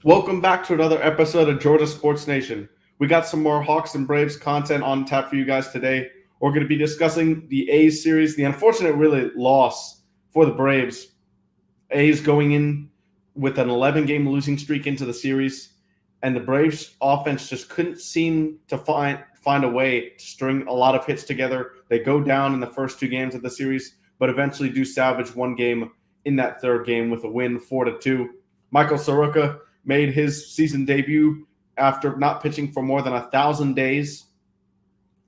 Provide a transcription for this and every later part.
Welcome back to another episode of Georgia Sports Nation. We got some more Hawks and Braves content on tap for you guys today. We're going to be discussing the A's series, the unfortunate really loss for the Braves. A's going in with an 11-game losing streak into the series, and the Braves offense just couldn't seem to find a way to string a lot of hits together. They go down in the first two games of the series, but eventually do salvage one game in that third game with a win 4-2. Michael Soroka made his season debut after not pitching for more than 1,000 days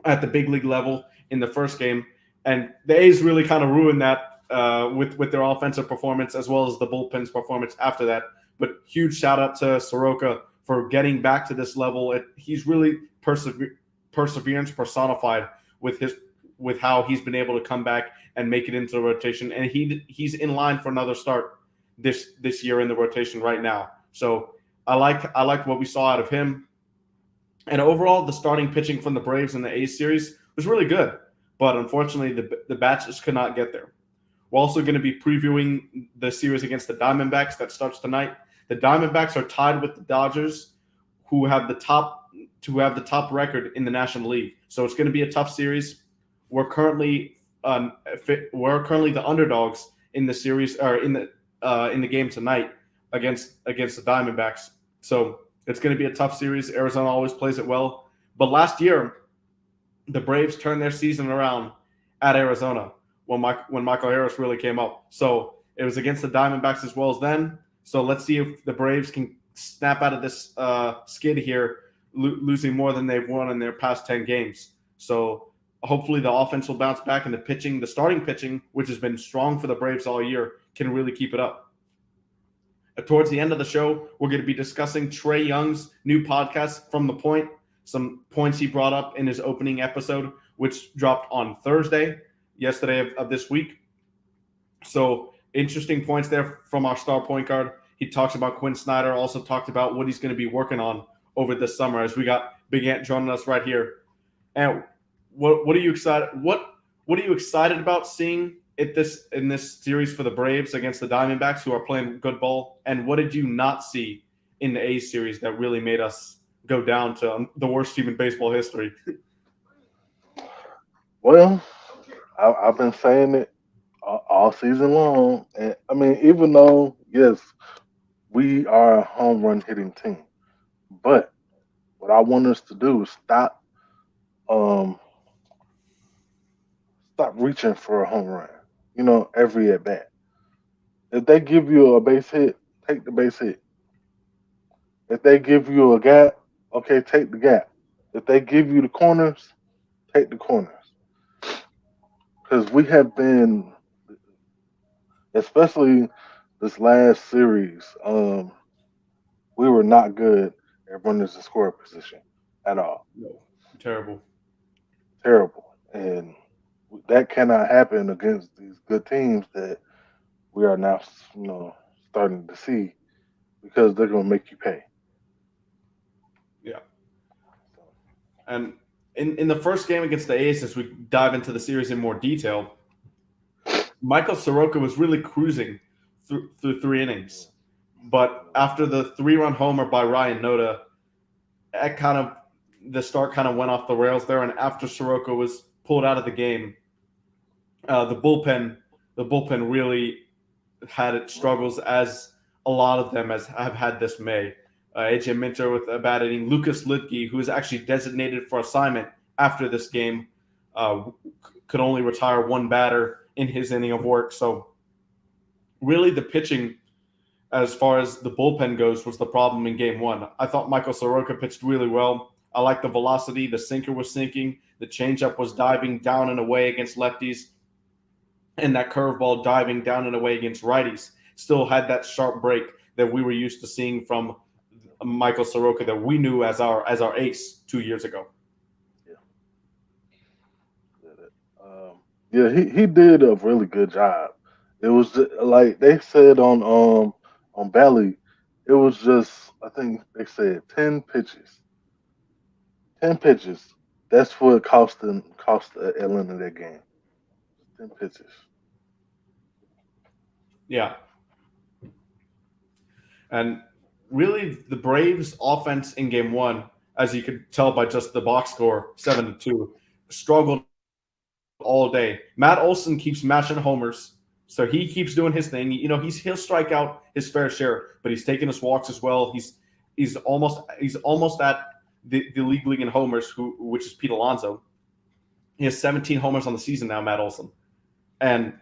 at the big league level in the first game, and the A's really kind of ruined that with their offensive performance as well as the bullpen's performance after that. But huge shout out to Soroka for getting back to this level. He's really perseverance personified with how he's been able to come back and make it into the rotation, and he's in line for another start this year in the rotation right now. So I liked what we saw out of him. And overall, the starting pitching from the Braves in the A's series was really good. But unfortunately, the bats just could not get there. We're also going to be previewing the series against the Diamondbacks that starts tonight. The Diamondbacks are tied with the Dodgers, who have the top record in the National League. So it's going to be a tough series. We're currently the underdogs in the series or in the game tonight against the Diamondbacks. So it's going to be a tough series. Arizona always plays it well. But last year, the Braves turned their season around at Arizona when Michael Harris really came up. So it was against the Diamondbacks as well as then. So let's see if the Braves can snap out of this skid here, losing more than they've won in their past 10 games. So hopefully the offense will bounce back and the starting pitching, which has been strong for the Braves all year, can really keep it up. Towards the end of the show, we're going to be discussing Trae Young's new podcast, From the Point, some points he brought up in his opening episode, which dropped on Thursday, yesterday of this week. So interesting points there from our star point guard. He talks about Quinn Snyder, also talked about what he's going to be working on over this summer as we got Big Ant joining us right here. And what are you excited? What are you excited about seeing in this series for the Braves against the Diamondbacks, who are playing good ball? And what did you not see in the A's series that really made us go down to the worst team in baseball history? Well, I've been saying it all season long, and I mean, even though yes, we are a home run hitting team, but what I want us to do is um stop reaching for a home run. Every at bat. If they give you a base hit, take the base hit. If they give you a gap, okay, take the gap. If they give you the corners, take the corners. Because we have been, especially this last series, we were not good at runners in score position at all. No, terrible. Terrible. And that cannot happen against these good teams that we are now, starting to see because they're going to make you pay. Yeah. And in the first game against the A's, as we dive into the series in more detail, Michael Soroka was really cruising through three innings. But after the three-run homer by Ryan Noda, the start kind of went off the rails there. And after Soroka was pulled out of the game, the bullpen really had its struggles, as a lot of them have had this May. AJ Minter with a bad inning. Lucas Lidke, who is actually designated for assignment after this game, uh, could only retire one batter in his inning of work. So really the pitching, as far as the bullpen goes, was the problem in game one. I thought Michael Soroka pitched really well. I like the velocity. The sinker was sinking. The changeup was diving down and away against lefties, and that curveball diving down and away against righties. Still had that sharp break that we were used to seeing from Michael Soroka, that we knew as our ace 2 years ago. Yeah. Yeah, he did a really good job. It was like they said on Bally, it was just I think they said 10 pitches. 10 pitches. That's what cost Atlanta that game. 10 pitches. Yeah, and really the Braves' offense in Game 1, as you could tell by just the box score 7-2, struggled all day. Matt Olson keeps matching homers, so he keeps doing his thing. He'll strike out his fair share, but he's taking his walks as well. He's almost at the league in homers, which is Pete Alonso. He has 17 homers on the season now, Matt Olson. And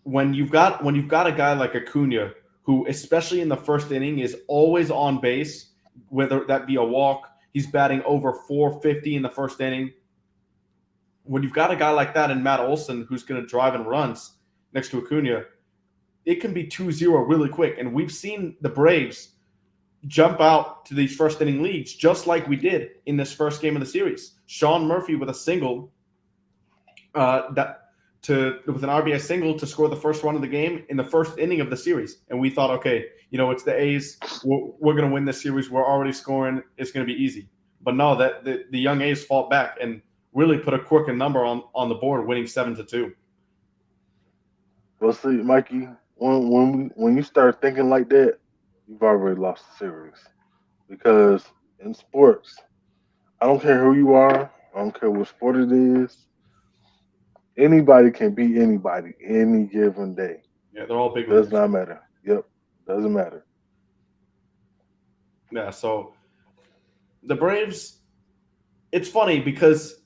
when you've got a guy like Acuna, who especially in the first inning is always on base, whether that be a walk, he's batting over 450 in the first inning. When you've got a guy like that in Matt Olson who's going to drive and runs next to Acuna, it can be 2-0 really quick. And we've seen the Braves jump out to these first inning leads just like we did in this first game of the series. Sean Murphy with a single with an RBI single to score the first run of the game in the first inning of the series. And we thought, okay, it's the A's. We're going to win this series. We're already scoring. It's going to be easy. But no, that the young A's fought back and really put a quicker number on the board, winning 7-2. Well, see, Mikey, when you start thinking like that, you've already lost the series. Because in sports, I don't care who you are. I don't care what sport it is. Anybody can beat anybody any given day. Yeah, they're all big. Does not matter. Yep, doesn't matter. Yeah, so the Braves. It's funny because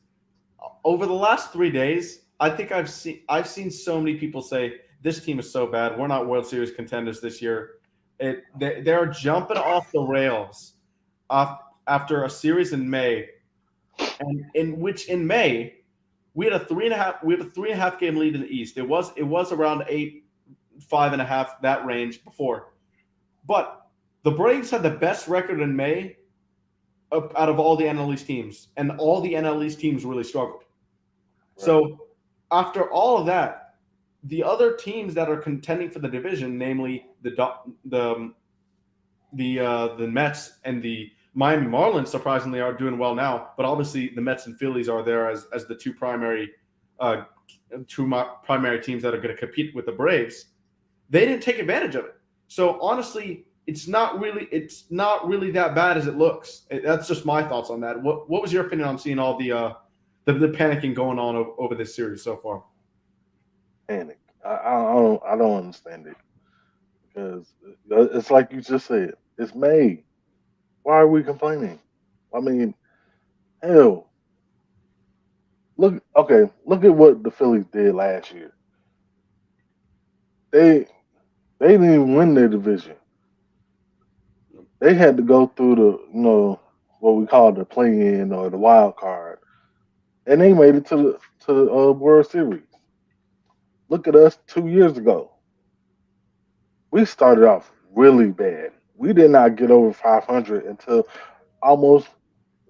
over the last 3 days, I think I've seen so many people say this team is so bad. We're not World Series contenders this year. They're jumping off the rails after a series in May, and in May. We had a 3.5 game lead in the East. It was around 8, 5.5, that range before. But the Braves had the best record in May out of all the NL East teams, and all the NL East teams really struggled. Right. So after all of that, the other teams that are contending for the division, namely the Mets and the Miami Marlins, surprisingly, are doing well now, but obviously the Mets and Phillies are there as the two primary teams that are going to compete with the Braves. They didn't take advantage of it. So honestly, it's not really that bad as it looks. That's just my thoughts on that. What was your opinion on seeing all the panicking going on over this series so far? Panic. I don't understand it because it's like you just said. It's May. Why are we complaining? I mean, hell. Look at what the Phillies did last year. They didn't even win their division. They had to go through what we call the play-in or the wild card, and they made it to the World Series. Look at us 2 years ago. We started off really bad. We did not get over 500 until almost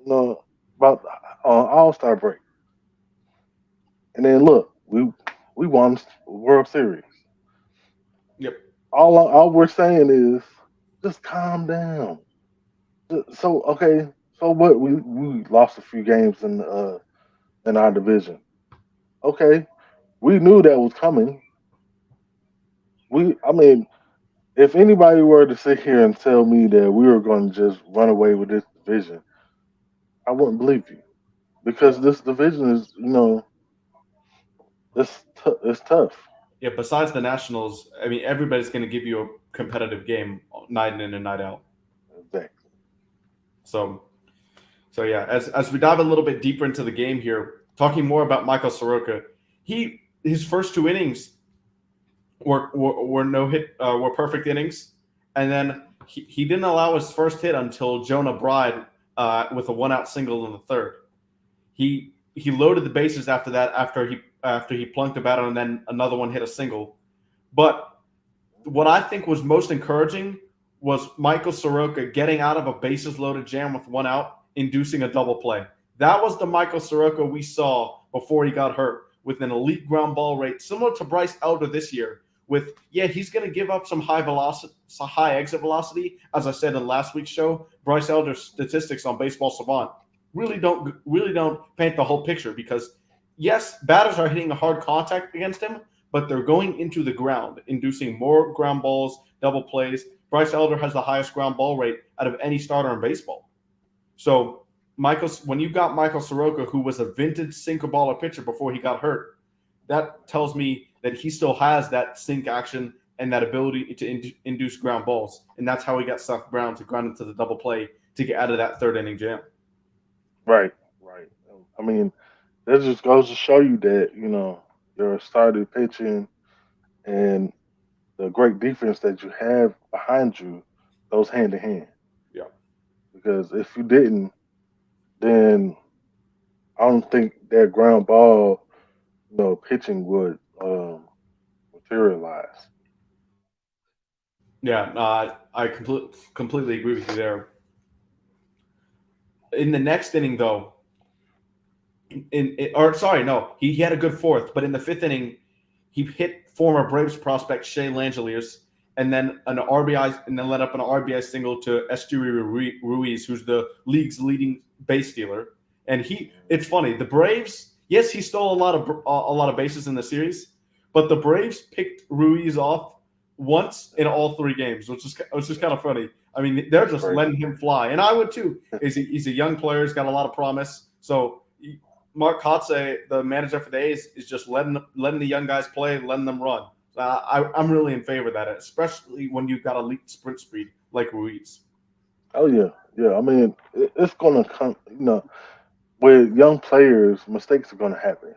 about All-Star break. And then look, we won the World Series. Yep. All we're saying is just calm down. So what? We lost a few games in our division. Okay, we knew that was coming. If anybody were to sit here and tell me that we were going to just run away with this division, I wouldn't believe you, because this division is, it's tough. Yeah, besides the Nationals, I mean, everybody's going to give you a competitive game night in and night out. Exactly. So yeah, as we dive a little bit deeper into the game here, talking more about Michael Soroka, his first 2 innings were perfect innings, and then he didn't allow his first hit until Jonah Bride with a 1-out single in the third. He loaded the bases after that after he plunked a batter and then another one hit a single. But what I think was most encouraging was Michael Soroka getting out of a bases loaded jam with 1 out, inducing a double play. That was the Michael Soroka we saw before he got hurt, with an elite ground ball rate similar to Bryce Elder this year. He's going to give up some high exit velocity. As I said in last week's show, Bryce Elder's statistics on Baseball Savant really don't paint the whole picture, because yes, batters are hitting a hard contact against him, but they're going into the ground, inducing more ground balls, double plays, Bryce Elder has the highest ground ball rate out of any starter in baseball. So when you got Michael Soroka, who was a vintage sinker baller pitcher before he got hurt, that tells me that he still has that sink action and that ability to induce ground balls. And that's how he got Seth Brown to ground into the double play to get out of that third inning jam. Right. I mean, that just goes to show you that, your starting pitching and the great defense that you have behind you goes hand in hand. Yeah. Because if you didn't, then I don't think that ground ball, pitching would materialize. Yeah, I completely agree with you there. In the next inning, though, he had a good fourth, but in the fifth inning, he hit former Braves prospect Shea Langeliers, and then an RBI, and then led up an RBI single to Esteury Ruiz, who's the league's leading base stealer. And it's funny, the Braves, yes, he stole a lot of bases in the series, but the Braves picked Ruiz off once in all 3 games, which is kind of funny. I mean, they're just letting him fly, and I would too. He's a young player, he's got a lot of promise. So Mark Kotze, the manager for the A's, is just letting the young guys play, letting them run. I'm really in favor of that, especially when you've got elite sprint speed like Ruiz. Oh yeah. I mean, it's gonna come. With young players, mistakes are gonna happen.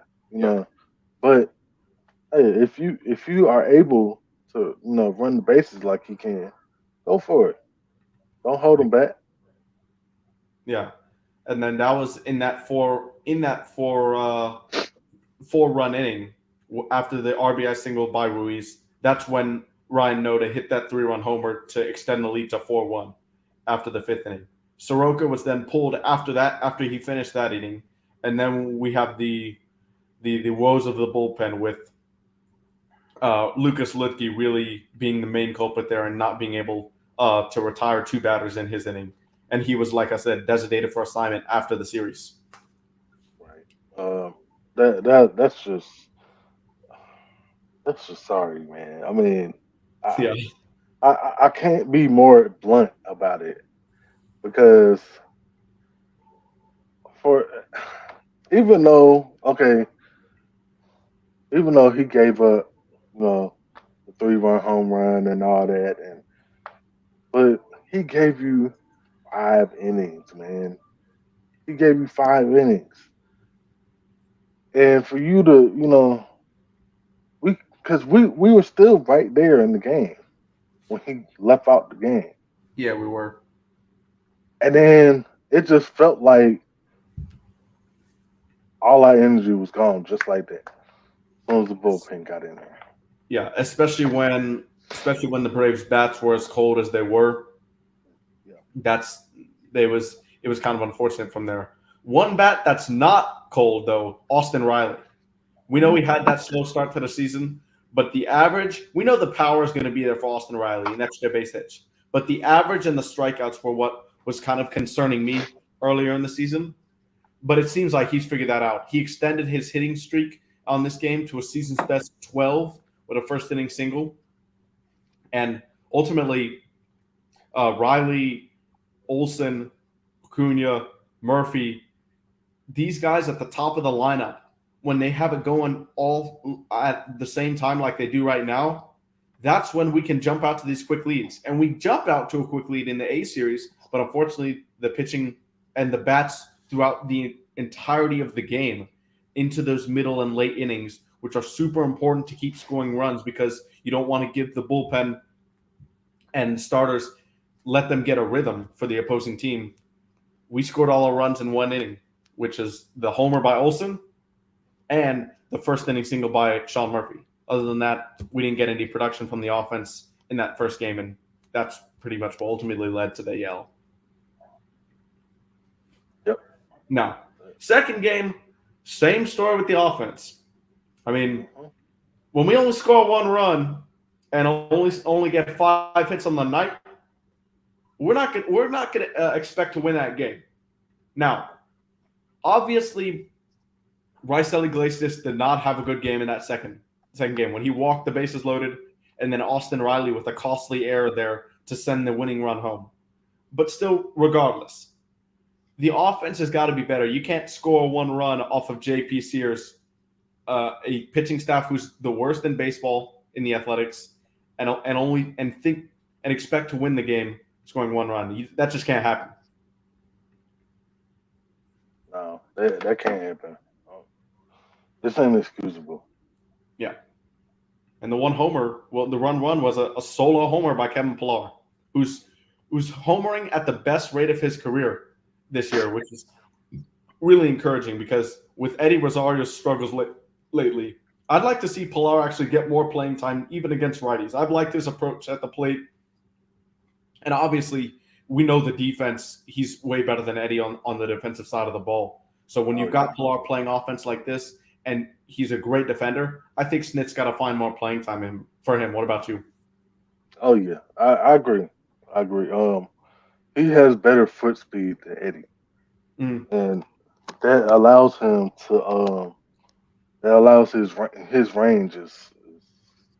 But hey, if you are able to run the bases like he can, go for it. Don't hold him back. Yeah, and then that was in that four run inning after the RBI single by Ruiz. That's when Ryan Noda hit that 3-run homer to extend the lead to 4-1 after the 5th inning. Soroka was then pulled after he finished that inning, and then we have the woes of the bullpen with Lucas Luetge really being the main culprit there and not being able to retire 2 batters in his inning. And he was, like I said, designated for assignment after the series. Right. That's just sorry, man. I mean, I can't be more blunt about it because even though he gave up, the 3-run home run and all that, but he gave you 5 innings, man. He gave you 5 innings, and for you to, because we were still right there in the game when he left out the game. Yeah, we were. And then it just felt like all our energy was gone just like that. As soon as the bullpen got in there. Yeah, especially when the Braves bats were as cold as they were. Yeah. It was kind of unfortunate from there. One bat that's not cold though, Austin Riley. We know he had that slow start to the season, but the average, we know the power is going to be there for Austin Riley, an extra base hits. But the average and the strikeouts were what was kind of concerning me earlier in the season. But it seems like he's figured that out. He extended his hitting streak on this game to a season's best 12 with a first inning single. And ultimately, Riley, Olsen, Acuna, Murphy, these guys at the top of the lineup, when they have it going all at the same time like they do right now, that's when we can jump out to these quick leads. And we jumped out to a quick lead in the A series, but unfortunately the pitching and the bats throughout the entirety of the game into those middle and late innings, which are super important to keep scoring runs because you don't want to give the bullpen and starters, let them get a rhythm for the opposing team. We scored all our runs in 1 inning, which is the homer by Olsen and the first inning single by Sean Murphy. Other than that, we didn't get any production from the offense in that first game, and that's pretty much what ultimately led to the AL. Yep. Now, second game, same story with the offense. I mean, when we only score 1 run and only get 5 hits on the night, we're not going to expect to win that game. Now, obviously, Raisel Iglesias did not have a good game in that second game when he walked the bases loaded, and then Austin Riley with a costly error there to send the winning run home. But still, regardless, the offense has got to be better. You can't score one run off of J.P. Sears, a pitching staff who's the worst in baseball in the Athletics, and expect to win the game scoring one run. That just can't happen. No, that can't happen. This ain't excusable. Yeah. And the one homer, the run was a solo homer by Kevin Pillar, who's homering at the best rate of his career this year, which is really encouraging because with Eddie Rosario's struggles lately, I'd like to see Pillar actually get more playing time even against righties. I've liked his approach at the plate. And obviously, we know the defense, he's way better than Eddie on the defensive side of the ball. So when you've got Pillar playing offense like this, and he's a great defender, I think Snit's got to find more playing time for him. What about you? Oh yeah, I agree. He has better foot speed than Eddie, and that allows him to his range is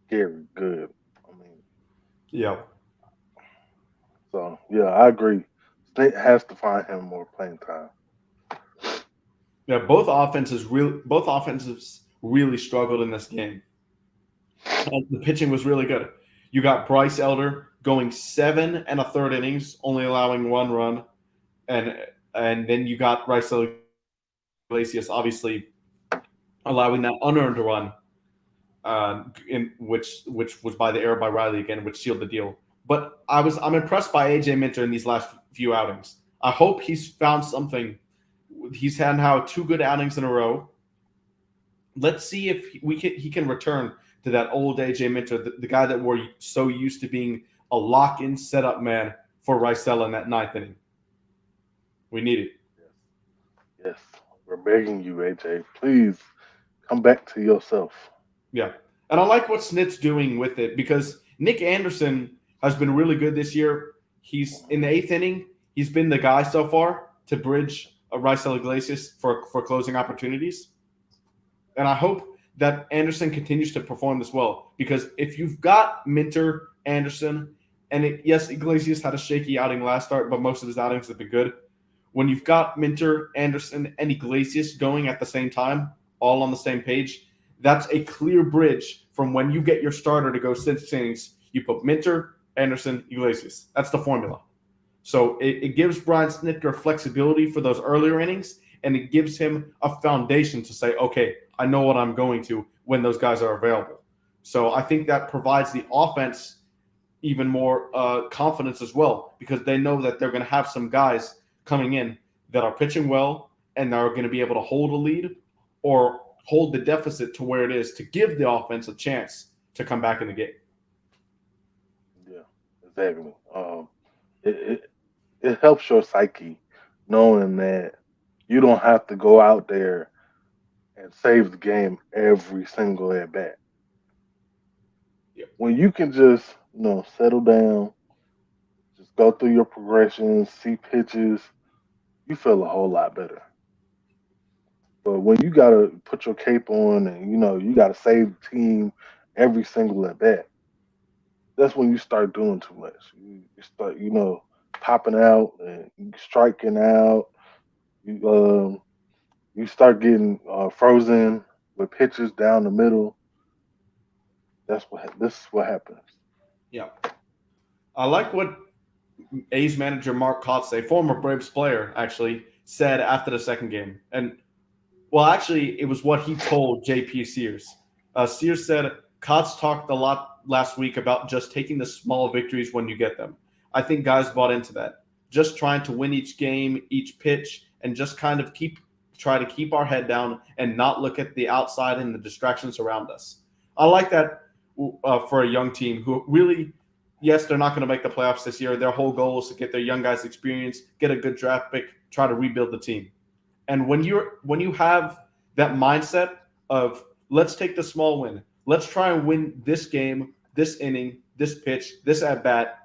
scary good. I mean, Yeah. So yeah, I agree. Snit has to find him more playing time. Yeah, both offenses really struggled in this game. And the pitching was really good. You got Bryce Elder going 7 1/3 innings, only allowing 1 run, and then you got Raisel Iglesias obviously allowing that unearned run, which was by the error by Riley again, which sealed the deal. But I'm impressed by AJ Minter in these last few outings. I hope he's found something. He's had now 2 good outings in a row. Let's see if he can return to that old AJ Minter, the guy that we're so used to being a lock-in setup man for Raisel in that 9th inning. We need it. Yes, we're begging you, AJ. Please come back to yourself. Yeah, and I like what Snit's doing with it because Nick Anderson has been really good this year. He's in the 8th inning. He's been the guy so far to bridge Raisel Iglesias for closing opportunities. And I hope that Anderson continues to perform this well because if you've got Minter, Anderson, and yes, Iglesias had a shaky outing last start, but most of his outings have been good. When you've got Minter, Anderson, and Iglesias going at the same time, all on the same page, that's a clear bridge from when you get your starter to go 6 innings. You put Minter, Anderson, Iglesias. That's the formula. So it gives Brian Snitker flexibility for those earlier innings, and it gives him a foundation to say, okay, I know what I'm going to when those guys are available. So I think that provides the offense even more confidence as well because they know that they're going to have some guys coming in that are pitching well and are going to be able to hold a lead or hold the deficit to where it is to give the offense a chance to come back in the game. Yeah, exactly. It helps your psyche knowing that you don't have to go out there and save the game every single at bat. Yep. When you can just settle down, just go through your progressions, see pitches, you feel a whole lot better. But when you gotta put your cape on and you gotta save the team every single at bat, that's when you start doing too much. You start popping out and striking out. You start getting frozen with pitches down the middle. This is what happens. Yeah. I like what A's manager Mark Kotze, former Braves player, actually said after the second game. And, well, actually, it was what he told J.P. Sears. Sears said, Kotz talked a lot last week about just taking the small victories when you get them. I think guys bought into that. Just trying to win each game, each pitch, and just kind of try to keep our head down and not look at the outside and the distractions around us. I like that for a young team who really, yes, they're not going to make the playoffs this year. Their whole goal is to get their young guys experience, get a good draft pick, try to rebuild the team. And when you have that mindset of let's take the small win, let's try and win this game, this inning, this pitch, this at bat.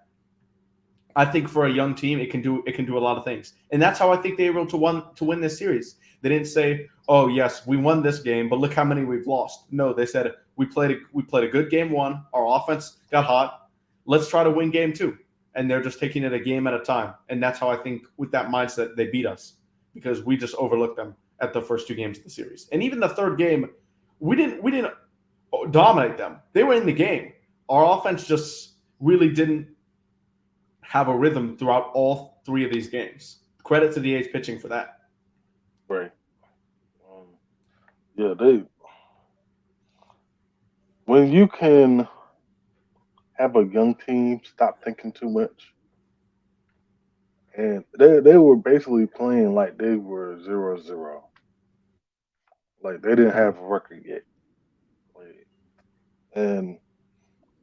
I think for a young team, it can do a lot of things, and that's how I think they were able to win this series. They didn't say, "Oh yes, we won this game, but look how many we've lost." No, they said we played a good game 1. Our offense got hot. Let's try to win game 2, and they're just taking it a game at a time. And that's how I think with that mindset they beat us, because we just overlooked them at the first 2 games of the series. And even the third game, we didn't dominate them. They were in the game. Our offense just really didn't have a rhythm throughout all 3 of these games. Credit to the A's pitching for that. Right. Yeah, they. When you can have a young team stop thinking too much, and they were basically playing like they were 0-0, like they didn't have a record yet. Like, and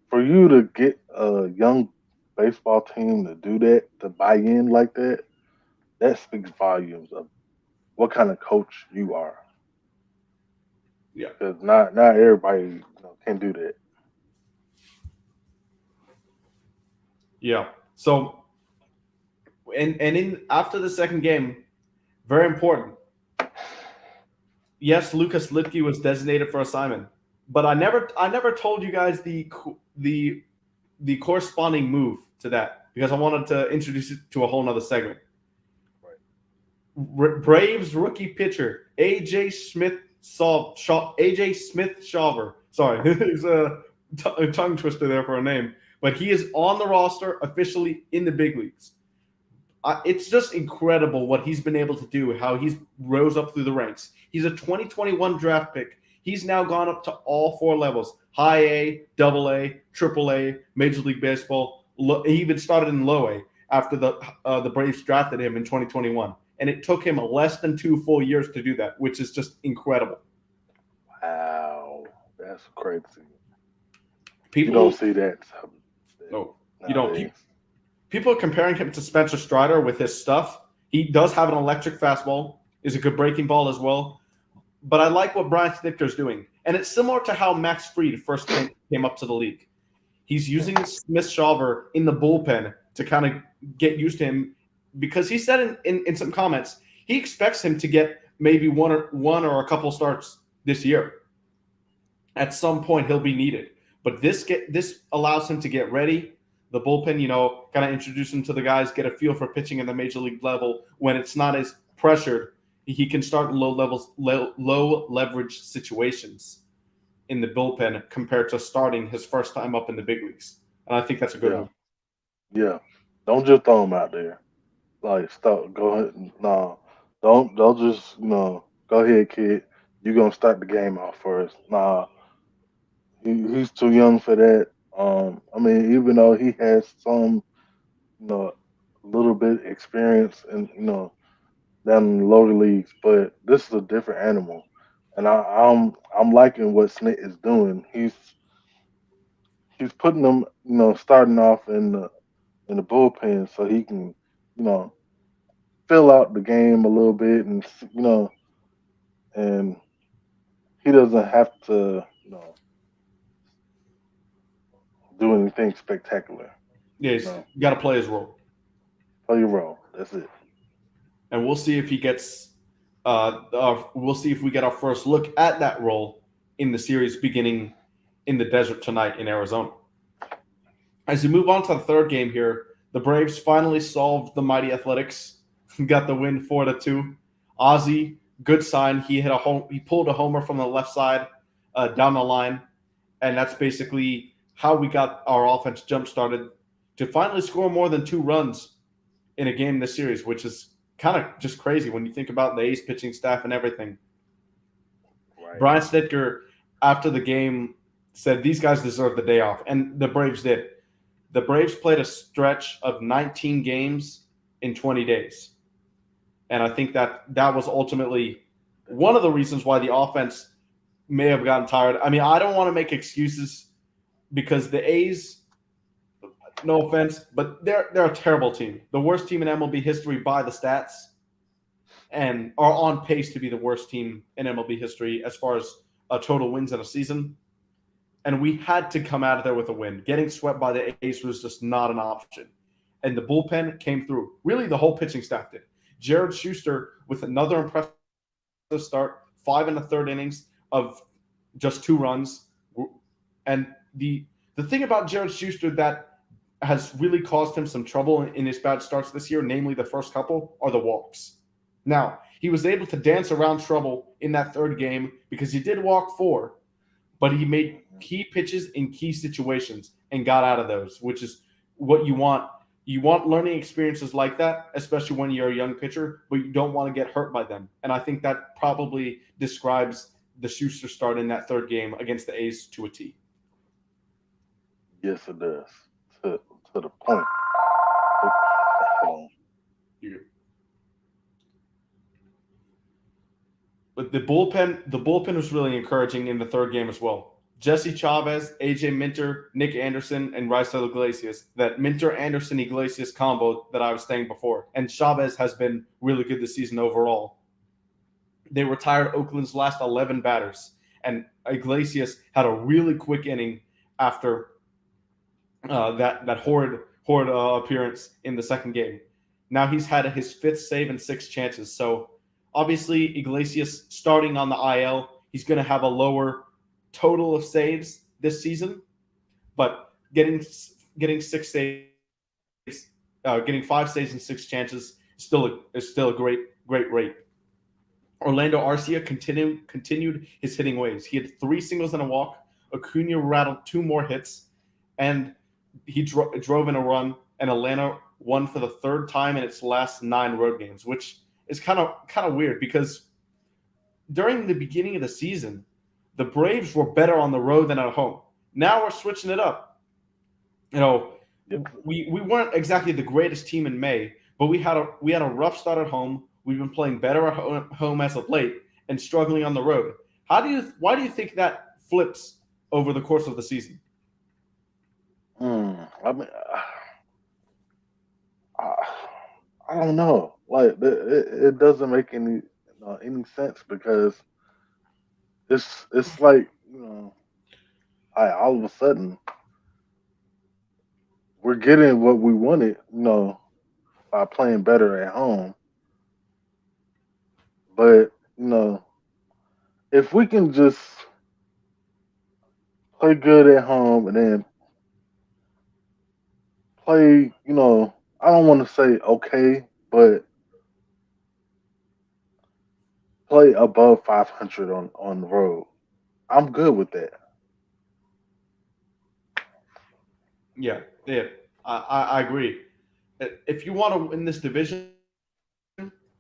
for you to get a young baseball team to do that, to buy in like that, that speaks volumes of what kind of coach you are. Yeah. Because not everybody can do that. Yeah. So, and in after the second game, very important. Yes, Lucas Litke was designated for assignment, but I never told you guys the corresponding move to that, because I wanted to introduce it to a whole nother segment. Right. Braves rookie pitcher AJ Smith Shawver. Sorry, it's a tongue twister there for a name, but he is on the roster officially in the big leagues. It's just incredible what he's been able to do, how he's rose up through the ranks. He's a 2021 draft pick. He's now gone up to all 4 levels: high A, double A, triple A, Major League Baseball. He even started in low A after the Braves drafted him in 2021. And it took him less than 2 full years to do that, which is just incredible. Wow, that's crazy. People you don't see that. No, you don't. People are comparing him to Spencer Strider with his stuff. He does have an electric fastball, is a good breaking ball as well. But I like what Brian Snitker's doing. And it's similar to how Max Fried first came up to the league. He's using Smith Shawver in the bullpen to kind of get used to him, because he said in some comments he expects him to get maybe one or a couple starts this year. At some point he'll be needed. But this allows him to get ready. The bullpen, kind of introduce him to the guys, get a feel for pitching at the major league level when it's not as pressured. He can start low leverage situations in the bullpen compared to starting his first time up in the big leagues. And I think that's a good move. Yeah. Don't just throw him out there. Like, stop. Go ahead. No. Don't just, go ahead, kid. You're going to start the game off first. Nah. He's too young for that. I mean, even though he has some, little bit experience in, down in the lower leagues, but this is a different animal, and I'm liking what Snit is doing. He's putting them, starting off in the bullpen so he can, you know, fill out the game a little bit, and and he doesn't have to, do anything spectacular. Yeah, he's got to play his role. Play your role. That's it. And we'll see if he gets. We'll see if we get our first look at that role in the series beginning in the desert tonight in Arizona. As we move on to the third game here, the Braves finally solved the mighty Athletics, got the win 4-2. Ozzie, good sign. He hit a home. He pulled a homer from the left side down the line, and that's basically how we got our offense jump started to finally score more than 2 runs in a game this series, which is kind of just crazy when you think about the A's pitching staff and everything. Right. Brian Snitker, after the game, said these guys deserve the day off, and the Braves did. The Braves played a stretch of 19 games in 20 days. And I think that was ultimately one of the reasons why the offense may have gotten tired. I mean, I don't want to make excuses because the A's, no offense, but they're a terrible team. The worst team in MLB history by the stats, and are on pace to be the worst team in MLB history as far as total wins in a season. And we had to come out of there with a win. Getting swept by the A's was just not an option. And the bullpen came through. Really, the whole pitching staff did. Jared Schuster with another impressive start, 5 1/3 innings of just 2 runs. And the thing about Jared Schuster that has really caused him some trouble in his bad starts this year, namely the first couple, are the walks. Now, he was able to dance around trouble in that third game because he did walk 4, but he made key pitches in key situations and got out of those, which is what you want. You want learning experiences like that, especially when you're a young pitcher, but you don't want to get hurt by them. And I think that probably describes the Schuster start in that third game against the A's to a T. Yes, it does. To the point. But the bullpen was really encouraging in the third game as well. Jesse Chavez, AJ Minter, Nick Anderson, and Raisel Iglesias. That Minter-Anderson Iglesias combo that I was saying before. And Chavez has been really good this season overall. They retired Oakland's last 11 batters, and Iglesias had a really quick inning after that horrid appearance in the second game. Now he's had his 5th save in 6 chances. So obviously Iglesias starting on the IL, he's going to have a lower total of saves this season, but getting 6 saves, getting 5 saves in 6 chances is still a great rate. Orlando Arcia continued his hitting ways. He had 3 singles and a walk. Acuna rattled 2 more hits, and he drove in a run. And Atlanta won for the 3rd time in its last 9 road games, which is kind of weird because during the beginning of the season, the Braves were better on the road than at home. Now we're switching it up. We weren't exactly the greatest team in May, but we had a rough start at home. We've been playing better at home as of late and struggling on the road. Why do you think that flips over the course of the season? I mean, I don't know. Like it doesn't make any sense because it's like all of a sudden we're getting what we wanted, by playing better at home. But if we can just play good at home and then play, I don't want to say okay, but play above 500 on the road. I'm good with that. Yeah, I agree. If you want to win this division,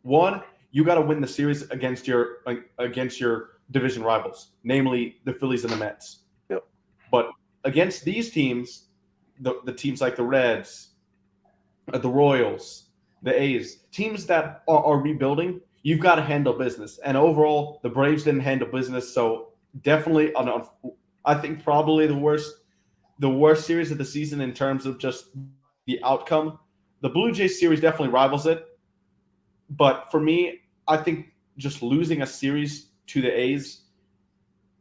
one, you got to win the series against your division rivals, namely the Phillies and the Mets. Yep. But against these teams, the teams like the Reds, the Royals, the A's, teams that are rebuilding, you've got to handle business. And overall, the Braves didn't handle business, so definitely, I think probably the worst series of the season in terms of just the outcome. The Blue Jays series definitely rivals it, but for me, I think just losing a series to the A's,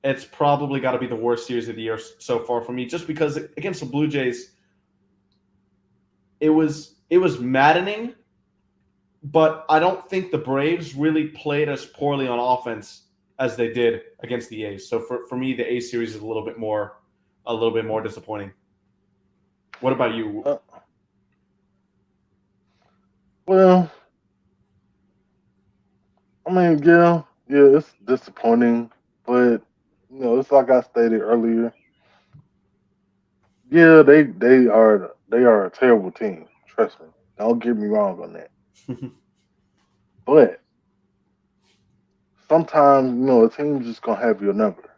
it's probably got to be the worst series of the year so far for me, just because against the Blue Jays, it was maddening, but I don't think the Braves really played as poorly on offense as they did against the A's. So for me, the A's series is a little bit more disappointing. What about you? Well, I mean, yeah, it's disappointing, but it's like I stated earlier. Yeah, they are a terrible team. Trust me. Don't get me wrong on that. But sometimes, a team's just gonna have your number.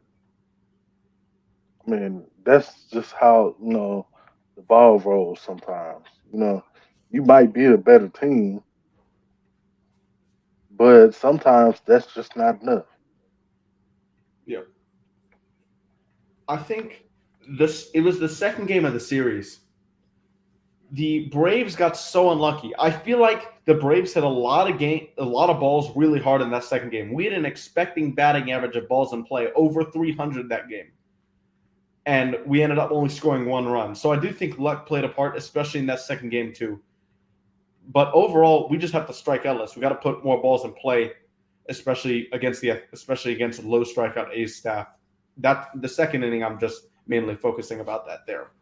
I mean, that's just how, the ball rolls sometimes. You might be a better team, but sometimes that's just not enough. Yeah. I think it was the second game of the series. The Braves got so unlucky. I feel like the Braves hit a lot of balls really hard in that second game. We had an expecting batting average of balls in play over 300 that game. And we ended up only scoring 1 run. So I do think luck played a part, especially in that second game too. But overall, we just have to strike out less. We got to put more balls in play, especially against the low strikeout A's staff. That the second inning, I'm just mainly focusing about that there.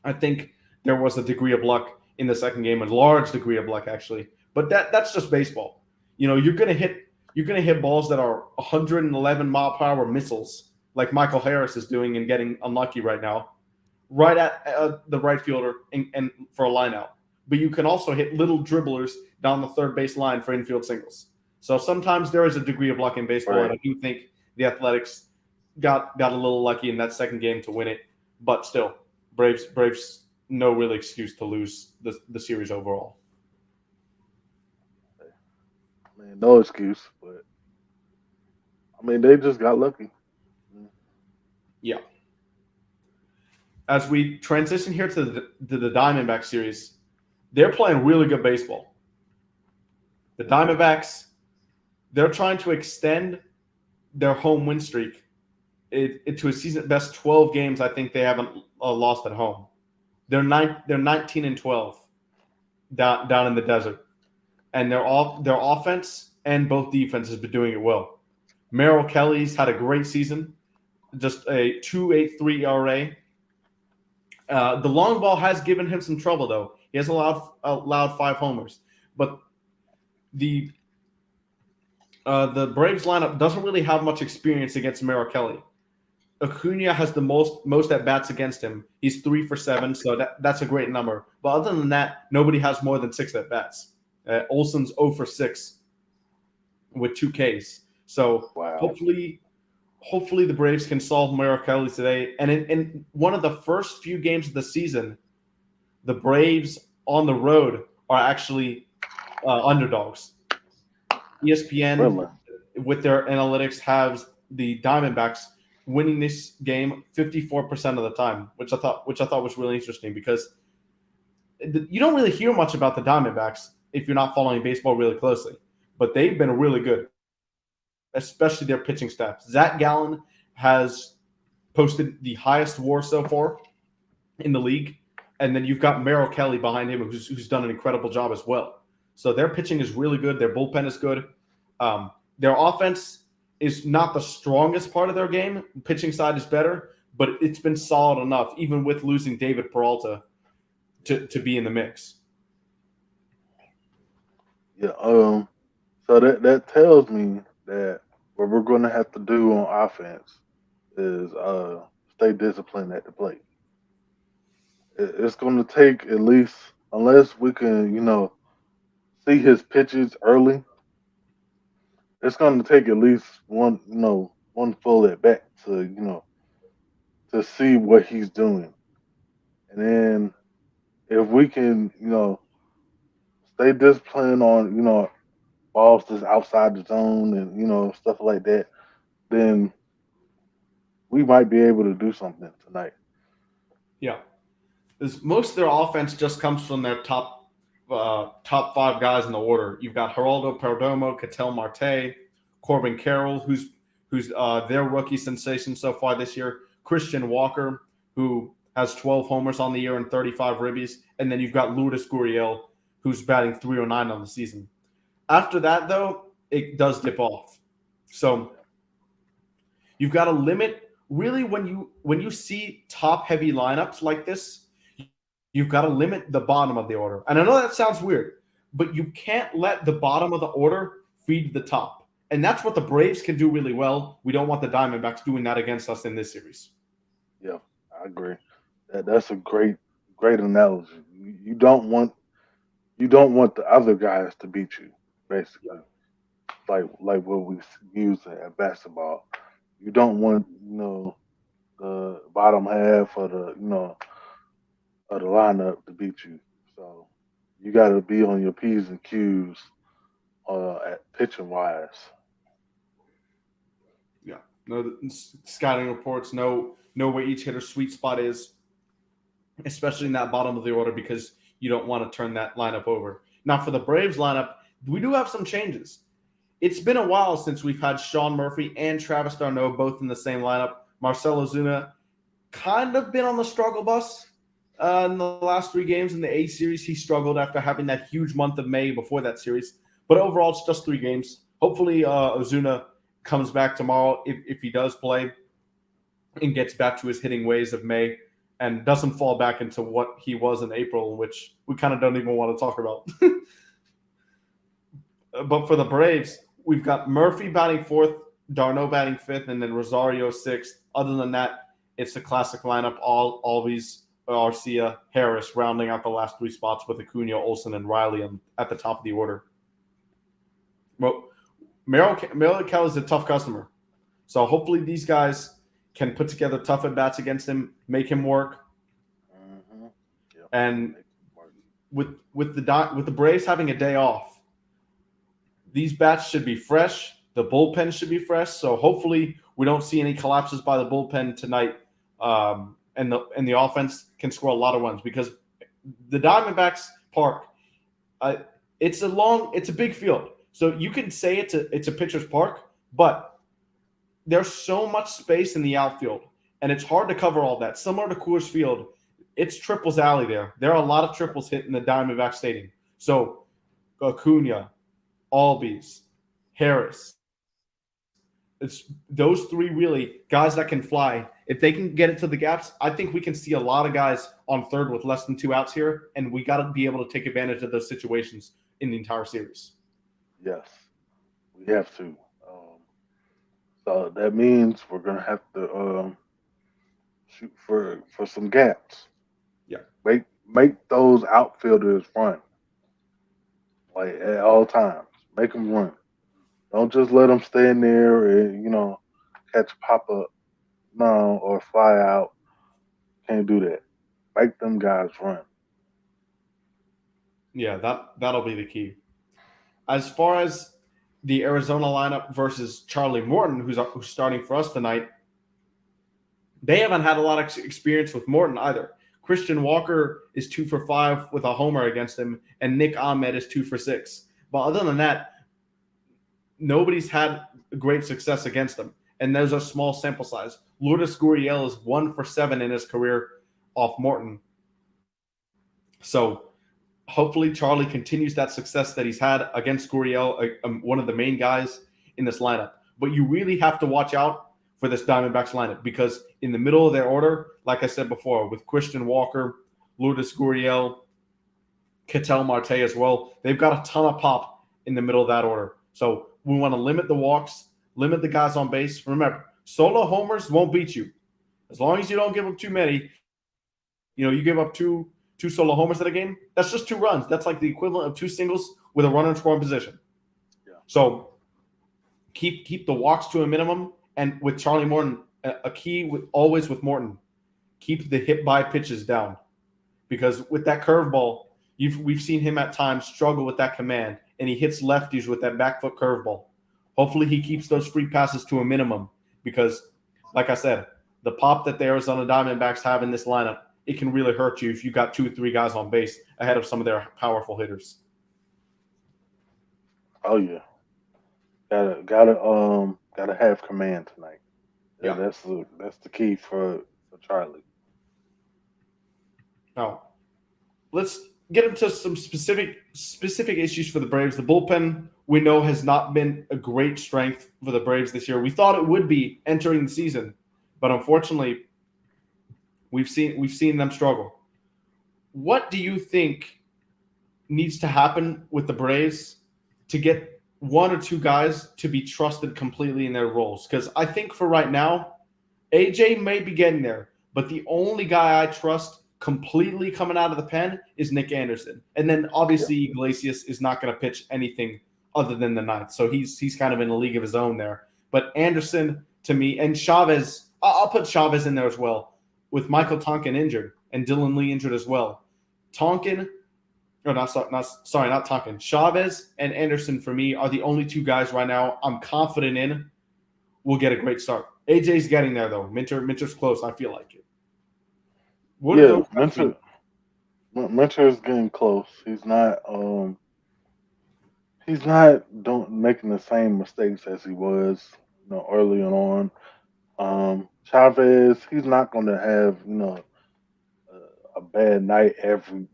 I think there was a degree of luck in the second game, a large degree of luck actually. But that's just baseball. You're gonna hit balls that are 111 mile per hour missiles, like Michael Harris is doing and getting unlucky right now, right at the right fielder and for a line out. But you can also hit little dribblers down the third base line for infield singles. So sometimes there is a degree of luck in baseball, Right. and I do think the Athletics got a little lucky in that second game to win it. But still, Braves no real excuse to lose the series overall. I mean, no excuse, but I mean, they just got lucky. Yeah. As we transition here to the Diamondback series, they're playing really good baseball. The Diamondbacks, they're trying to extend their home win streak to a season best 12 games. I think they haven't lost at home. They're 19-12 down in the desert, and their offense and both defense has been doing it well. Merrill Kelly's had a great season, just a 2.83 ERA. The long ball has given him some trouble, though. He has allowed 5 homers, but the Braves lineup doesn't really have much experience against Merrill Kelly. Acuna has the most at bats against him. He's 3 for 7, so that's a great number. But other than that, nobody has more than 6 at bats. Olson's 0 for 6 with 2 Ks. So Wow. hopefully the Braves can solve Merrill Kelly today. And in one of the first few games of the season, the Braves on the road are actually underdogs. ESPN, Really? with their analytics, has the Diamondbacks winning this game 54% of the time, which I thought was really interesting because you don't really hear much about the Diamondbacks if you're not following baseball really closely. But they've been really good, especially their pitching staff. Zach Gallen has posted the highest WAR so far in the league, and then you've got Merrill Kelly behind him, who's done an incredible job as well. So their pitching is really good. Their bullpen is good. Their offense is not the strongest part of their game. Pitching side is better, but it's been solid enough, even with losing David Peralta, to be in the mix. Yeah. So that tells me that what we're going to have to do on offense is stay disciplined at the plate. It's going to take at least, unless we can, see his pitches early. It's going to take at least one full at bat to see what he's doing, and then if we can, stay disciplined on, balls that's outside the zone and stuff like that, then we might be able to do something tonight. Yeah. Most of their offense just comes from their top 5 guys in the order. You've got Geraldo Perdomo, Ketel Marte, Corbin Carroll, who's their rookie sensation so far this year, Christian Walker, who has 12 homers on the year and 35 ribbies, and then you've got Lourdes Gurriel, who's batting 309 on the season. After that, though, it does dip off. So you've got to limit. Really, when you see top-heavy lineups like this, you've got to limit the bottom of the order. And I know that sounds weird, but you can't let the bottom of the order feed the top. And that's what the Braves can do really well. We don't want the Diamondbacks doing that against us in this series. Yeah, I agree. That's a great analogy. You don't want the other guys to beat you, basically. Like what we use at basketball. You don't want the bottom half of the lineup to beat you. So you got to be on your P's and Q's at pitching wise. Yeah. No scouting reports, know where each hitter's sweet spot is, especially in that bottom of the order, because you don't want to turn that lineup over. Now, for the Braves lineup, we do have some changes. It's been a while since we've had Sean Murphy and Travis d'Arnaud both in the same lineup. Marcell Ozuna kind of been on the struggle bus in the last 3 games in the A series. He struggled after having that huge month of May before that series. But overall, it's just 3 games. Hopefully, Ozuna comes back tomorrow if he does play and gets back to his hitting ways of May. and doesn't fall back into what he was in April, which we kind of don't even want to talk about. But for the Braves, we've got Murphy batting fourth, Darno batting fifth, and then Rosario sixth. Other than that, it's the classic lineup: Albies, Arcia, Harris, rounding out the last three spots with Acuna, Olsen, and Riley at the top of the order. Well, Merrill Kell is a tough customer, so hopefully these guys can put together tough at bats against him, make him work. Mm-hmm. Yep. And with the Braves having a day off, these bats should be fresh. The bullpen should be fresh. So hopefully we don't see any collapses by the bullpen tonight, and the offense can score a lot of runs, because the Diamondbacks park, it's a big field. So you can say it's a pitcher's park, but there's so much space in the outfield, and it's hard to cover all that. Similar to Coors Field, it's triples alley there. There are a lot of triples hit in the Diamondback Stadium. So Acuna, Albies, Harris, it's those three really guys that can fly. If they can get it to the gaps, I think we can see a lot of guys on third with less than 2 outs here, and we got to be able to take advantage of those situations in the entire series. Yes, we have to. So that means we're gonna have to shoot for some gaps. Yeah, make those outfielders run, like at all times. Make them run. Don't just let them stand there and catch pop up, no, or fly out. Can't do that. Make them guys run. yeah, that'll be the key. As far as the Arizona lineup versus Charlie Morton, who's starting for us tonight, they haven't had a lot of experience with Morton either. Christian Walker is 2 for 5 with a homer against him, and Nick Ahmed is 2 for 6. But other than that, nobody's had great success against them, and those are small sample size. Lourdes Gurriel is 1 for 7 in his career off Morton. So hopefully Charlie continues that success that he's had against Gurriel, one of the main guys in this lineup. But you really have to watch out for this Diamondbacks lineup, because in the middle of their order, like I said before, with Christian Walker, Lourdes Gurriel, Ketel Marte as well, they've got a ton of pop in the middle of that order. So we want to limit the walks, limit the guys on base. Remember, solo homers won't beat you. As long as you don't give up too many, you give up two solo homers in a game, that's just 2 runs. That's like the equivalent of 2 singles with a runner in scoring position. Yeah. So keep the walks to a minimum. And with Charlie Morton, a key always with Morton, keep the hit by pitches down, because with that curveball, we've seen him at times struggle with that command, and he hits lefties with that back foot curveball. Hopefully he keeps those free passes to a minimum, because, like I said, the pop that the Arizona Diamondbacks have in this lineup, it can really hurt you if you got 2 or 3 guys on base ahead of some of their powerful hitters. Oh yeah, gotta have command tonight. Yeah, that's the key for Charlie. Now, let's get into some specific issues for the Braves. The bullpen, we know, has not been a great strength for the Braves this year. We thought it would be entering the season, but unfortunately, we've seen them struggle. What do you think needs to happen with the Braves to get 1 or 2 guys to be trusted completely in their roles? Because I think for right now, AJ may be getting there, but the only guy I trust completely coming out of the pen is Nick Anderson. And then obviously Iglesias is not going to pitch anything other than the ninth. So he's kind of in a league of his own there. But Anderson, to me, and Chavez, I'll put Chavez in there as well, with Michael Tonkin injured and Dylan Lee injured as well. Not Tonkin. Chavez and Anderson, for me, are the only 2 guys right now I'm confident in will get a great start. AJ's getting there, though. Minter's close, I feel like it. Minter is getting close. He's not making the same mistakes as he was early on. Chavez, he's not going to have a bad night every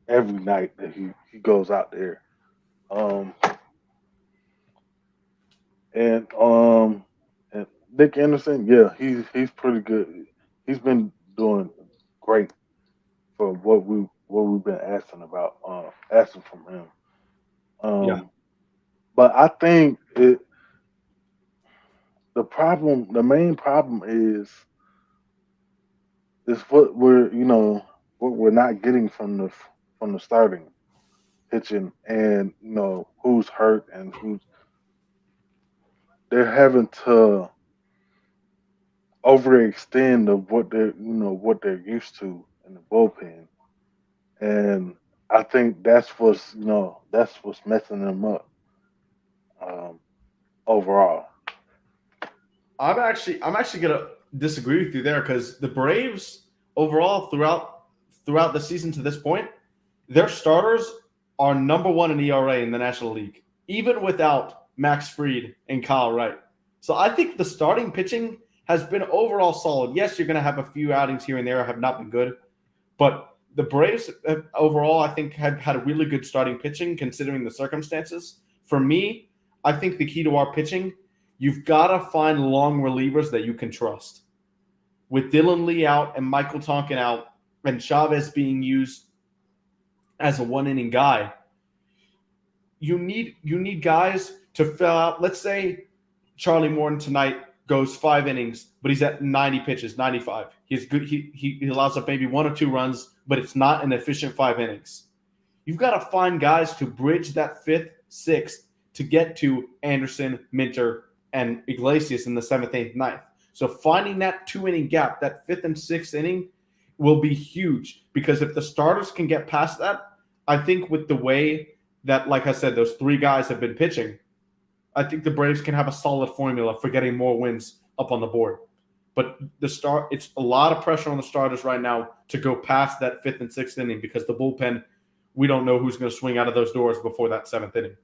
night that he goes out there. And Nick Anderson, yeah, he's pretty good. He's been doing great for what we've been asking from him. Yeah. Um, but I think the main problem is what we're not getting from the starting pitching, and who's hurt and who's they're having to overextend of what they're used to in the bullpen, and I think that's what's messing them up um, overall. I'm actually gonna disagree with you there because the Braves overall throughout the season to this point, their starters are number one in ERA in the National League, even without Max Fried and Kyle Wright. So I think the starting pitching has been overall solid. Yes, you're going to have a few outings here and there have not been good, but the Braves overall, I think, had a really good starting pitching considering the circumstances. For me, I think the key to our pitching, you've got to find long relievers that you can trust. With Dylan Lee out and Michael Tonkin out and Chavez being used as a one-inning guy, you need guys to fill out. Let's say Charlie Morton tonight goes 5 innings, but he's at 90 pitches, 95. He's good. He allows up maybe one or two runs, but it's not an efficient 5 innings. You've got to find guys to bridge that fifth, sixth to get to Anderson, Minter, and Iglesias in the seventh, eighth, ninth. So finding that 2 inning gap, that fifth and sixth inning, will be huge because if the starters can get past that, I think with the way that, like I said, those three guys have been pitching, I think the Braves can have a solid formula for getting more wins up on the board. But it's a lot of pressure on the starters right now to go past that fifth and sixth inning because the bullpen, we don't know who's going to swing out of those doors before that seventh inning.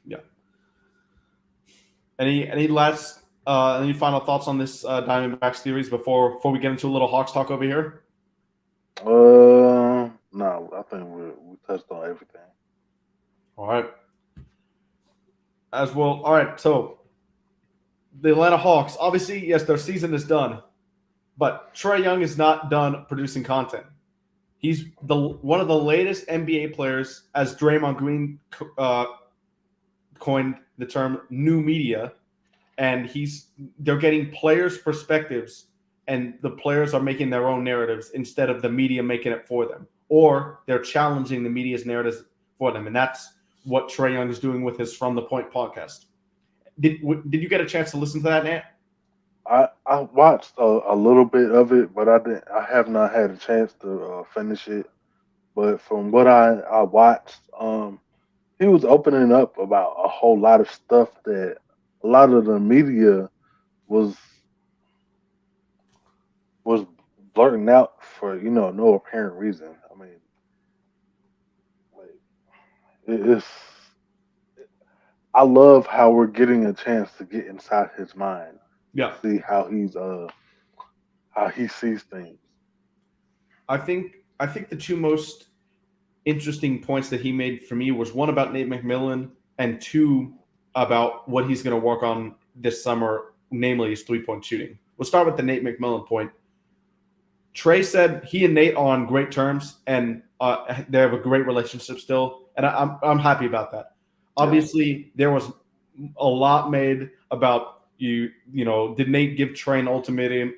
Yeah. Any final thoughts on this Diamondbacks series before we get into a little Hawks talk over here? No, I think we touched on everything. All right. As well. All right. So the Atlanta Hawks, obviously, yes, their season is done, but Trae Young is not done producing content. He's one of the latest NBA players, as Draymond Green coined the term "new media," and they're getting players' perspectives, and the players are making their own narratives instead of the media making it for them, or they're challenging the media's narratives for them, and that's what Trae Young is doing with his From the Point podcast. Did you get a chance to listen to that, Nat? I watched a little bit of it, but I have not had a chance to finish it. But from what I watched, he was opening up about a whole lot of stuff that a lot of the media was was blurting out for no apparent reason. I mean, like it's I love how we're getting a chance to get inside his mind and Yeah. see how he sees things. I think the two most interesting points that he made for me was one about Nate McMillan and two about what he's going to work on this summer, namely his 3-point shooting. We'll start with the Nate McMillan point. Trey said he and Nate are on great terms and they have a great relationship still, and I'm happy about that. Yeah. Obviously, there was a lot made about did Nate give Trey an ultimatum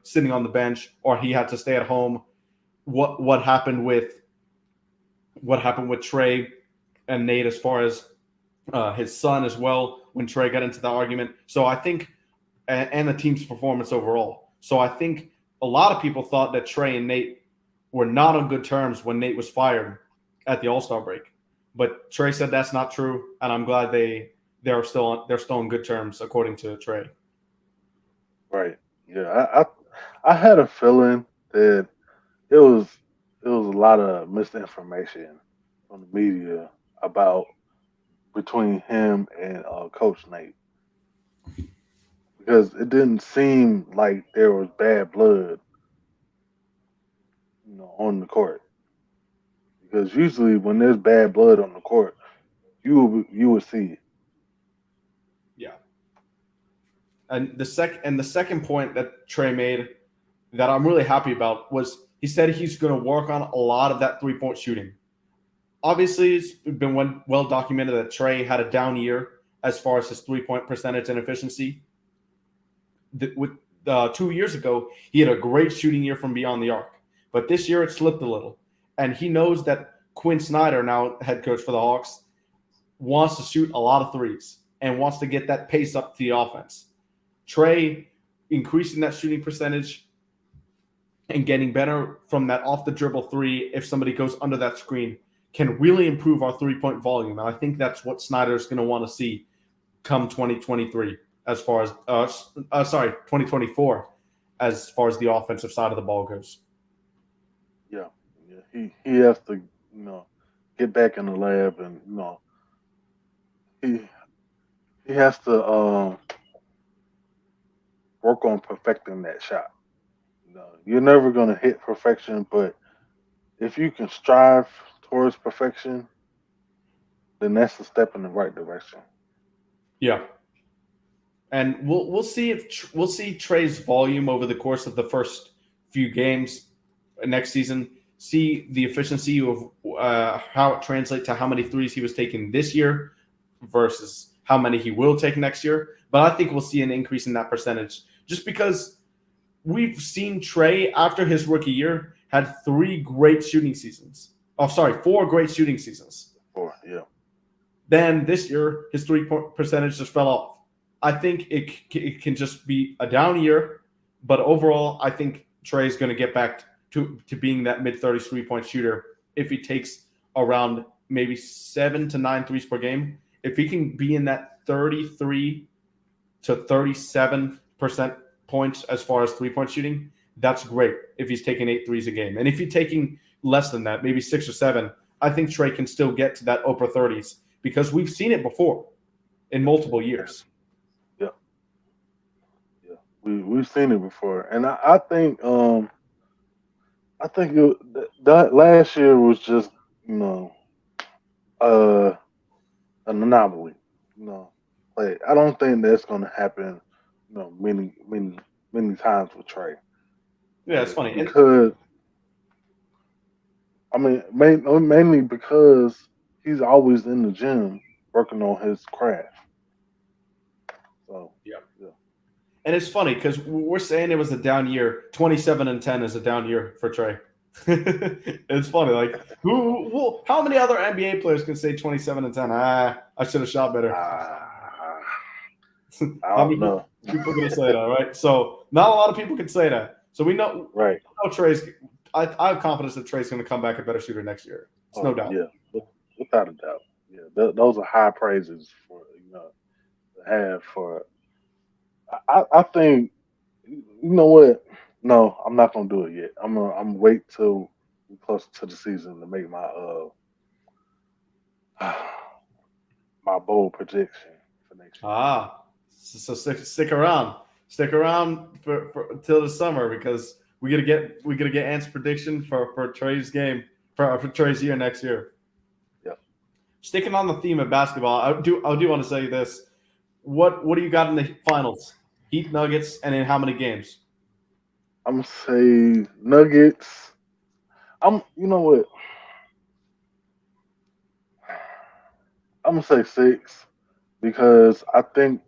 sitting on the bench, or he had to stay at home? What happened with Trey and Nate as far as his son as well when Trey got into the argument? So I think, and the team's performance overall. So I think a lot of people thought that Trey and Nate were not on good terms when Nate was fired at the All-Star break. But Trey said that's not true, and I'm glad they're still on good terms according to Trey. Right. Yeah. I had a feeling that it was it was a lot of misinformation from the media about between him and Coach Nate because it didn't seem like there was bad blood, on the court. Because usually when there's bad blood on the court, you would see it. Yeah. And the second point that Trey made that I'm really happy about was he said he's going to work on a lot of that 3-point shooting. Obviously, it's been well documented that Trey had a down year as far as his 3-point percentage and efficiency. With 2 years ago, he had a great shooting year from beyond the arc. But this year, it slipped a little. And he knows that Quinn Snyder, now head coach for the Hawks, wants to shoot a lot of threes and wants to get that pace up to the offense. Trey increasing that shooting percentage and getting better from that off-the-dribble three if somebody goes under that screen can really improve our 3-point volume. And I think that's what Snyder's going to want to see come 2023 as far as 2024 as far as the offensive side of the ball goes. Yeah. He has to, get back in the lab and, he has to work on perfecting that shot. You're never going to hit perfection, but if you can strive towards perfection, then that's a step in the right direction. Yeah. And we'll see we'll see Trey's volume over the course of the first few games next season. See the efficiency of how it translates to how many threes he was taking this year versus how many he will take next year. But I think we'll see an increase in that percentage just because we've seen Trey after his rookie year had 4 great shooting seasons. Yeah. Then this year, his 3-point percentage just fell off. I think it can just be a down year, but overall, I think Trey's going to get back to being that mid-30s 3-point shooter if he takes around maybe 7 to 9 threes per game. If he can be in that 33 to 37% points as far as 3-point shooting, that's great if he's taking 8 threes a game. And if he's taking less than that, maybe 6 or 7, I think Trey can still get to that upper 30s because we've seen it before in multiple years. Yeah. We've seen it before. And I think that last year was just, an anomaly. Like I don't think that's going to happen, many times with Trey. Yeah, it's funny because mainly because he's always in the gym working on his craft. So yeah. And it's funny because we're saying it was a down year. 27-10 is a down year for Trey. It's funny. Like, how many other NBA players can say 27-10? I should have shot better. I don't know. People are going to say that, right? So not a lot of people can say that. So we know, right? Trey's. I have confidence that Trey's going to come back a better shooter next year. It's no doubt. Yeah, without a doubt. Yeah, those are high praises for to have for. I think what? No, I'm not gonna do it yet. I'm wait till we close to the season to make my my bold prediction for next year. So stick around for till the summer because we gotta get Ant's prediction for Trey's game for Trey's year next year. Yep. Sticking on the theme of basketball, I do want to say this. What do you got in the finals? Heat, Nuggets, and in how many games? I'm gonna say Nuggets. You know what? I'm gonna say 6 because I think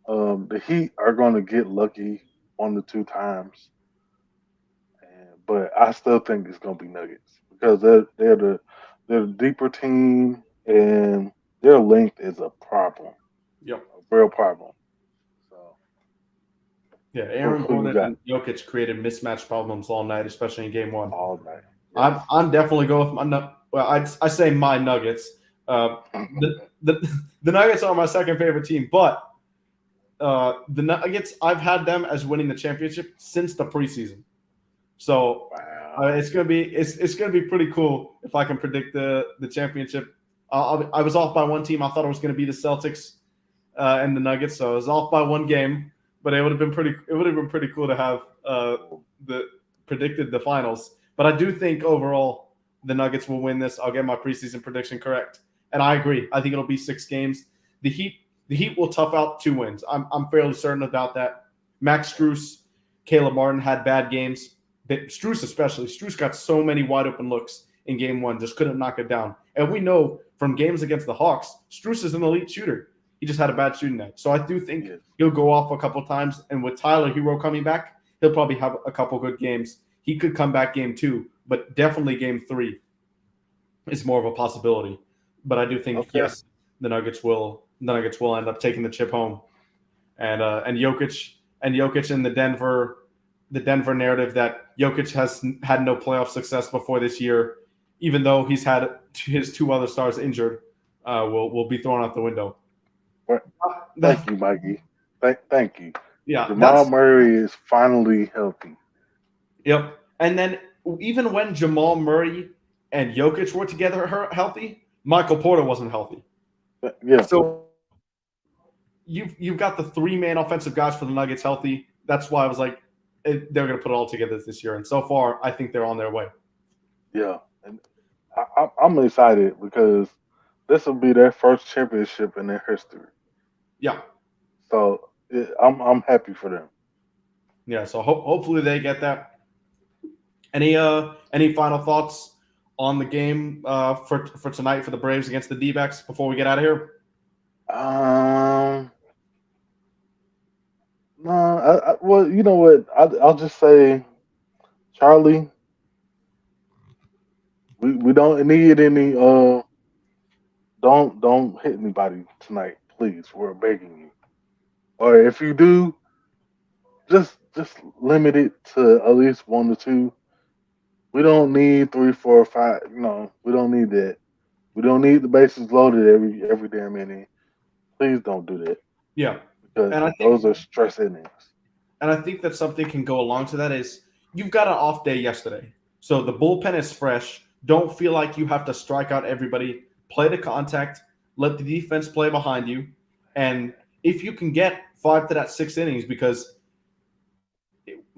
the Heat are gonna get lucky 1 to 2 times, but I still think it's gonna be Nuggets because they're the deeper team and their length is a problem. Yep, a real problem. So yeah, Aaron Gordon and Jokic created mismatch problems all night, especially in Game 1. All night. Yes. I'm definitely going with my. Well, I say my Nuggets. The Nuggets are my second favorite team, but the Nuggets, I've had them as winning the championship since the preseason. So it's gonna be pretty cool if I can predict the championship. I was off by one team. I thought it was gonna be the Celtics and the Nuggets, so I was off by one game. But it would have been pretty cool to have predicted the finals. But I do think overall the Nuggets will win this. I'll get my preseason prediction correct. And I agree. I think it'll be 6 games. The Heat the Heat will tough out 2 wins. I'm fairly certain about that. Max Strus, Caleb Martin had bad games. Strus especially. Strus got so many wide open looks in game 1, just couldn't knock it down. And we know from games against the Hawks, Strus is an elite shooter. He just had a bad shooting night. So I do think he'll go off a couple times. And with Tyler Hero coming back, he'll probably have a couple good games. He could come back game 2, but definitely game 3 is more of a possibility. But I do think, yes, the Nuggets will end up taking the chip home. And Jokic and the Denver narrative that Jokic has had no playoff success before this year, even though he's had his 2 other stars injured, will be thrown out the window. Thank you, Mikey. Thank you. Yeah, Jamal Murray is finally healthy. Yep. And then even when Jamal Murray and Jokic were together healthy, Michael Porter wasn't healthy. Yeah. So you've got the 3 main offensive guys for the Nuggets healthy. That's why I was like, they're going to put it all together this year. And so far, I think they're on their way. Yeah. And I'm excited because this will be their first championship in their history. Yeah. So I'm happy for them. Yeah. So hopefully they get that. Any final thoughts on the game for tonight for the Braves against the D-backs before we get out of here? No. Well, you know what? I'll just say, Charlie, we don't need any. Don't hit anybody tonight, please. We're begging you. Or if you do, just limit it to at least 1 or 2. We don't need 3, 4, 5. No, we don't need that. We don't need the bases loaded every damn inning. Please don't do that. Yeah, because those are stress innings. And I think that something can go along to that is you've got an off day yesterday, so the bullpen is fresh. Don't feel like you have to strike out everybody. Play the contact. Let the defense play behind you, and if you can get 5 to that 6 innings, because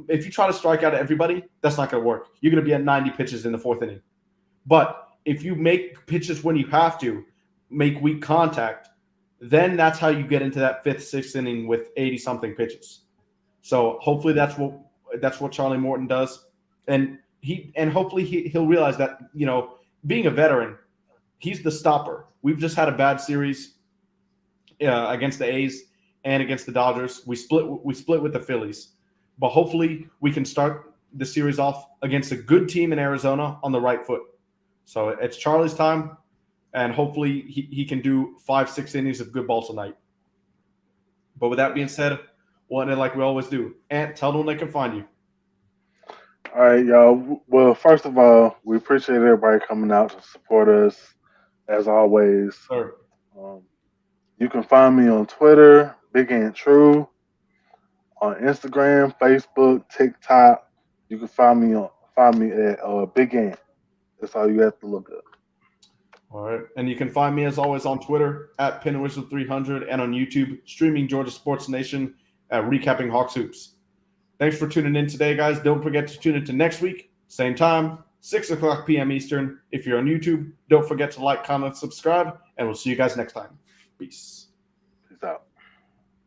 if you try to strike out everybody, that's not going to work. You're going to be at 90 pitches in the 4th inning. But if you make pitches when you have to, make weak contact, then that's how you get into that 5th, 6th inning with 80-something pitches. So hopefully that's what Charlie Morton does, and hopefully he'll realize that, you know, being a veteran, he's the stopper. We've just had a bad series against the A's and against the Dodgers. We split with the Phillies. But hopefully we can start the series off against a good team in Arizona on the right foot. So it's Charlie's time, and hopefully he can do 5, 6 innings of good ball tonight. But with that being said, we'll end it like we always do. Ant, tell them they can find you. All right, y'all. Well, first of all, we appreciate everybody coming out to support us, as always. Sure. You can find me on Twitter, Big Ant True. On Instagram, Facebook, TikTok. You can find me at Big Ant. That's all you have to look up. All right. And you can find me, as always, on Twitter at PinWhistle300 and on YouTube, streaming Georgia Sports Nation at Recapping Hawks Hoops. Thanks for tuning in today, guys. Don't forget to tune into next week, same time, 6 o'clock p.m. Eastern. If you're on YouTube, don't forget to like, comment, subscribe, and we'll see you guys next time. Peace.